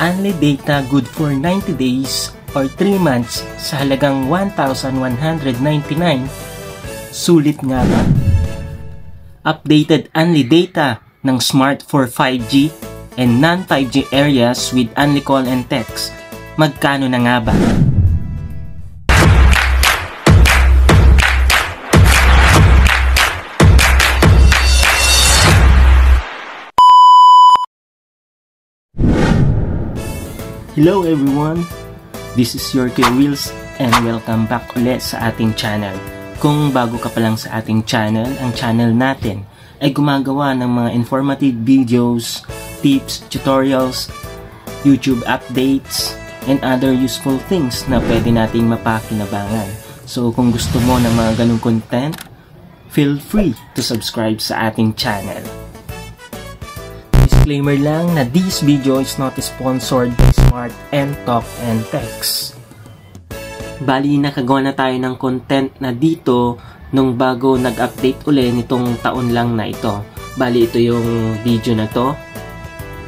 Unli data good for 90 days or 3 months sa halagang 1,199. Sulit nga ba? Updated Unli data ng Smart for 5G and non-5G areas with Unli call and text. Magkano na nga ba? Hello everyone! This is your K-Wheels and welcome back ulit sa ating channel. Kung bago ka pa lang sa ating channel, ang channel natin ay gumagawa ng mga informative videos, tips, tutorials, YouTube updates, and other useful things na pwede nating mapakinabangan. So kung gusto mo ng mga ganung content, feel free to subscribe sa ating channel. Disclaimer lang na this video is not sponsored by Smart and Talk and Text. Bali, nakagawa na tayo ng content na dito nung bago nag-update uli nitong taon lang na ito. Bali, ito yung video na to.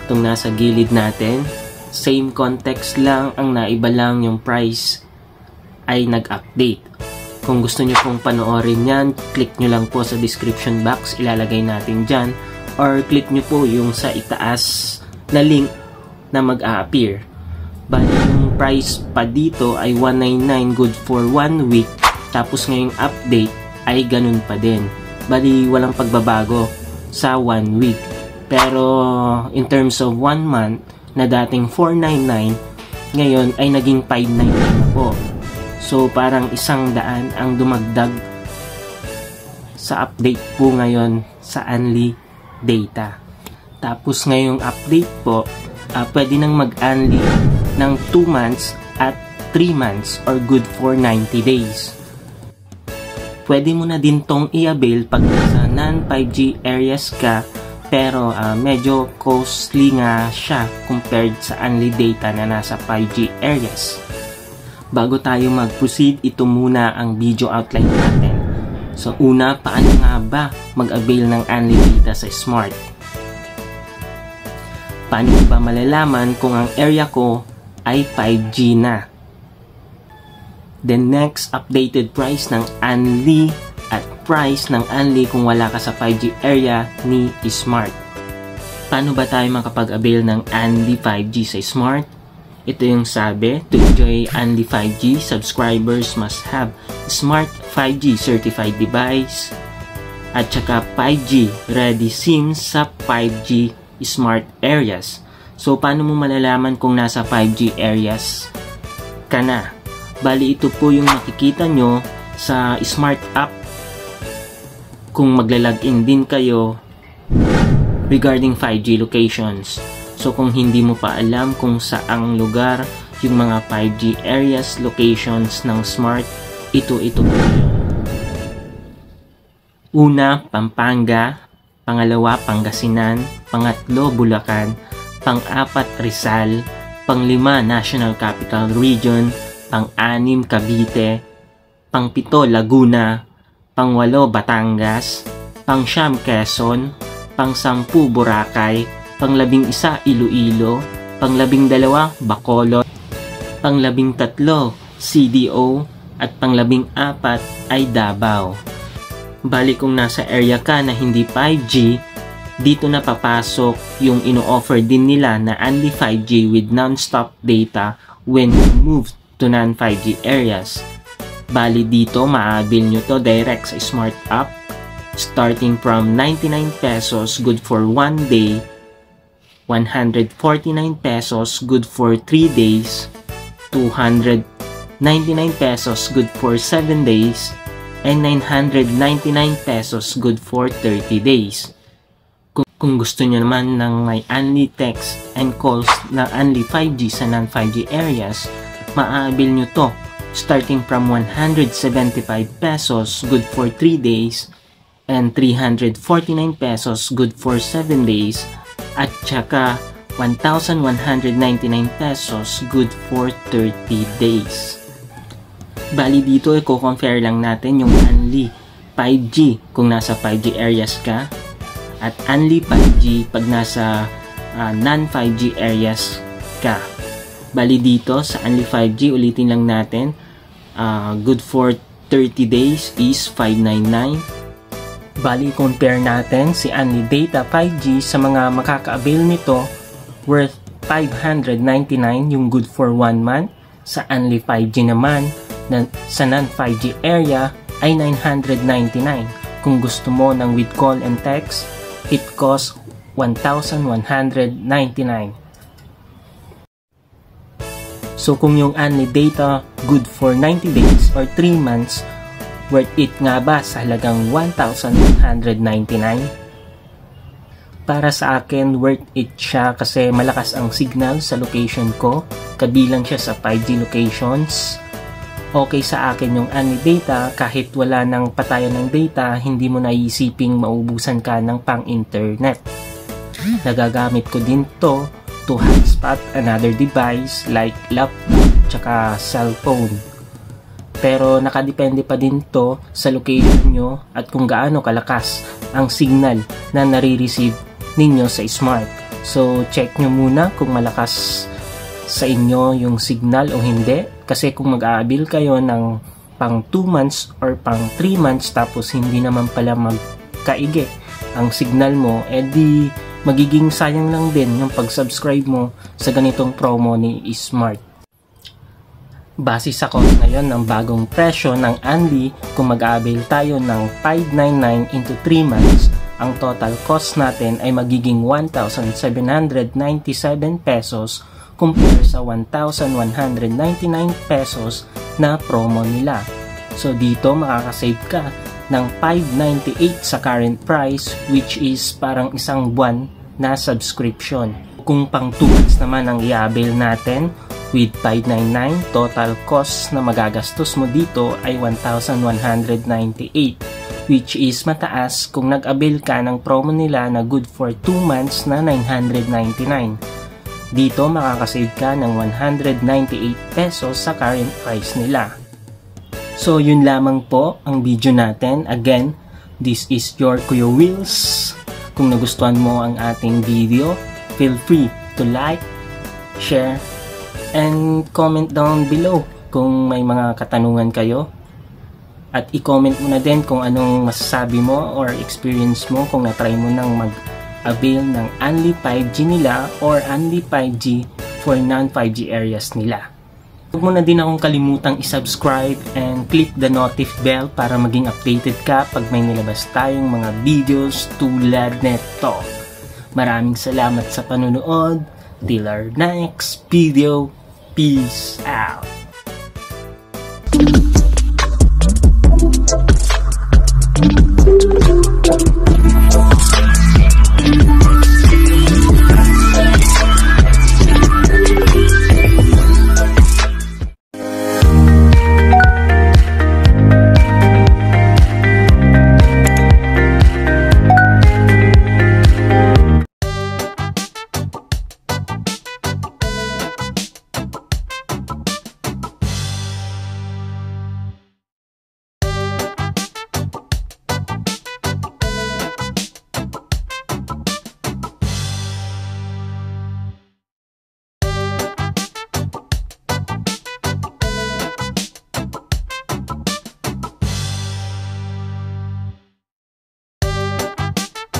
Itong nasa gilid natin. Same context lang, ang naiba lang yung price ay nag-update. Kung gusto nyo pong panoorin yan, click nyo lang po sa description box, ilalagay natin dyan. Or click nyo po yung sa itaas na link na mag-a-appear. Bali, yung price pa dito ay 199 good for 1 week. Tapos ngayong update ay ganun pa din. Bali, walang pagbabago sa 1 week. Pero in terms of 1 month na dating 499, ngayon ay naging 599 na po. So parang 100 ang dumagdag sa update po ngayon sa Unli data. Tapos ngayong update po, pwede nang mag-unli ng 2 months at 3 months or good for 90 days. Pwede mo na din tong i-avail pag nasa non-5G areas ka, pero medyo costly nga siya compared sa unli data na nasa 5G areas. Bago tayo mag-proceed, ito muna ang video outline natin. So una, paano nga ba mag-avail ng Unli data sa Smart? Paano ba malalaman kung ang area ko ay 5G na? Then next, updated price ng Unli at price ng Unli kung wala ka sa 5G area ni Smart. Paano ba tayo makapag-avail ng Unli 5G sa Smart? Ito yung sabi, to enjoy Unli 5G, subscribers must have Smart 5G certified device at saka 5G ready SIM sa 5G smart areas. So, paano mo malalaman kung nasa 5G areas ka na? Bali, ito po yung makikita nyo sa Smart app kung magla-login din kayo regarding 5G locations. So kung hindi mo pa alam kung saang lugar yung mga 5G areas, locations ng Smart, ito po yun. Una, Pampanga. Pangalawa, Pangasinan. Pangatlo, Bulacan. Pang-apat, Rizal. Pang-lima, National Capital Region. Pang-anim, Cavite. Pang-pito, Laguna. Pang-walo, Batangas. Pang-siyam, Quezon. Pang-sampu, Boracay. Pang-11, Iloilo. Pang-12, Bacolod. Pang-13, CDO. At pang-14 ay Davao. Bali, kung nasa area ka na hindi 5G, dito na papasok yung ino-offer din nila na Unli 5G with non-stop data when you move to non-5G areas. Bali, dito maabil nyo to direct sa Smart app starting from 99 pesos good for 1 day, 149 pesos good for 3 days, 299 pesos good for 7 days, and 999 pesos good for 30 days. Kung gusto nyo naman ng may Unli text and calls na Unli 5G sa non-5G areas, maaabil nyo to starting from 175 pesos good for 3 days and 349 pesos good for 7 days at saka 1,199 pesos good for 30 days. Bali dito, i-compare lang natin yung Unli 5G kung nasa 5G areas ka at Unli 5G pag nasa non-5G areas ka. Bali dito sa Only 5G, ulitin lang natin, good for 30 days is 599. Bali compare natin si Only Data 5G sa mga makaka-avail nito, worth 599 yung good for 1 month. Sa Only 5G naman sa non-5G area ay 999. Kung gusto mo ng with call and text, it costs 1,199. So kung yung Only Data good for 90 days or 3 months, worth it nga ba sa halagang 1,199? Para sa akin, worth it siya kasi malakas ang signal sa location ko. Kabilang siya sa 5G locations. Okay sa akin yung Only Data kahit wala nang patayan ng data, hindi mo naisiping maubusan ka ng pang-internet. Nagagamit ko din to hotspot another device like laptop tsaka cellphone. Pero nakadepende pa din to sa location nyo at kung gaano kalakas ang signal na nare-receive ninyo sa smart. So check nyo muna kung malakas sa inyo yung signal o hindi, kasi kung mag-aabil kayo ng pang 2 months or pang 3 months tapos hindi naman pala magkaigi ang signal mo, edi magiging sayang lang din yung pag-subscribe mo sa ganitong promo ni Smart. Base sa cost ngayon ng bagong presyo ng Only, kung mag-aabil tayo ng 599 into 3 months, ang total cost natin ay magiging 1,797 pesos compare sa 1,199 pesos na promo nila. So dito makakasave ka ng 598 sa current price, which is parang isang buwan na subscription. Kung pang 2 months naman ang i-avail natin with 599, total cost na magagastos mo dito ay 1,198, which is mataas kung nag-avail ka ng promo nila na good for 2 months na 999. Dito makakasave ka ng 198 pesos sa current price nila. So yun lamang po ang video natin. Again, this is your Kuya Wills. Kung nagustuhan mo ang ating video, feel free to like, share, and comment down below kung may mga katanungan kayo. At i-comment mo na din kung anong masasabi mo or experience mo kung na-try mo nang mag-avail ng Only 5G nila or Only 5G for non-5G areas nila. Huwag mo na din akong kalimutang i-subscribe and click the notif bell para maging updated ka pag may nilabas tayong mga videos tulad neto. Maraming salamat sa panonood. Till our next video. Peace out.